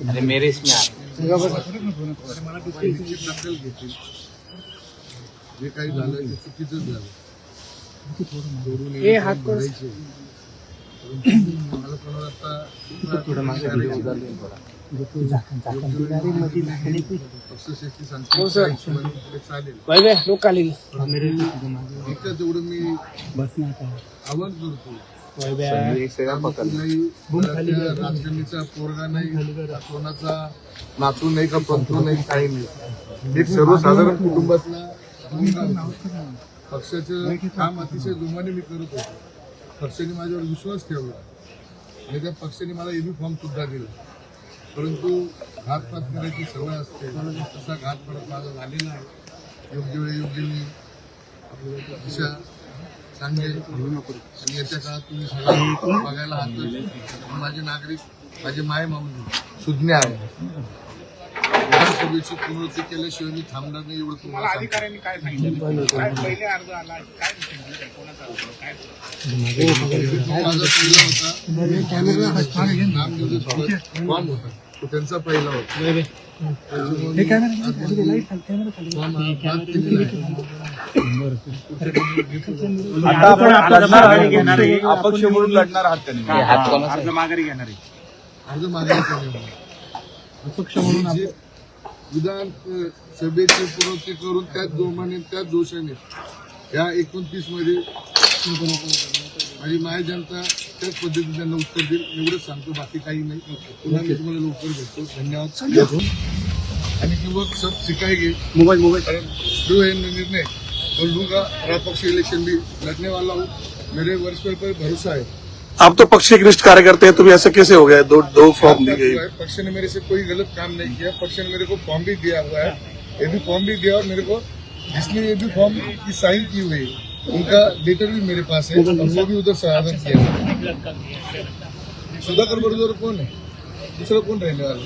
अरे मेरे इसमें जे काही झालं ते चुकीचंच झालं. मला कोणाला आता पक्षश्रेष्ठी सांगतो चालेल. एकच एवढं मी आवाज करतो, राजकारणीचा पोरगा नाही, कोणाचा नातू नाही का पंतू नाही, काही नाही. एक सर्वसाधारण कुटुंबातला पक्षाचं काम अतिशय जोमाने मी करत होतो. पक्षाने माझ्यावर विश्वास ठेवला आणि त्या पक्षाने मला एबी फॉर्म सुद्धा दिला. परंतु घातपात करायची सवय असते, तसा घातपात माझा झालेला आहे. योग्य वेळी योग्य मी दिशा सांगेल आणि येत्या काळात तुम्ही सगळं बघायला हात. माझे नागरिक, माझे माय माऊली सुज्ञ आहे. विधानसभेची पुनरुत्ती केल्याशिवाय मी थांबणार नाही, एवढं तुम्हाला अधिकाऱ्यांनी काय सांगितलं? पहिले अर्ज आला, काय कोणाचा फॉर्म होता तो त्यांचा पहिला होता. आता आपण अपक्ष म्हणून लढणार आहात का? अर्ज माघारी घेणार आहे. अर्ज मागणी अपक्ष म्हणून विधान सभेची पुनरुत्ती करून त्याच जोमाने त्याच जोशाने या 29 मध्ये माझी माय जनता त्याच पद्धतीने त्यांना उत्तर देईल, एवढंच सांगतो. बाकी काही नाही. पुन्हा मी तुम्हाला लवकर भेटतो. धन्यवाद. आणि किंवा सब सिखाएंगे मोबाइल जो है निर्णय और लूंगा और अपक्ष इलेक्शन भी लड़ने वाला हूँ. मेरे वर्चस्व पर भरोसा है. आप तो पक्ष के वरिष्ठ कार्यकर्ते हैं, तो भी ऐसा कैसे हो गया? दो फॉर्म दी गई. पक्ष ने मेरे से कोई गलत काम नहीं किया. पक्ष ने मेरे को फॉर्म भी दिया हुआ है, ये भी फॉर्म भी दिया, और मेरे को जिसने ये भी फॉर्म की साइन की हुई उनका लेटर भी मेरे पास है, और वो भी उधर समाधान किया. सुधाकर बड़ोदर कौन है? दूसरा कौन रहने वाला?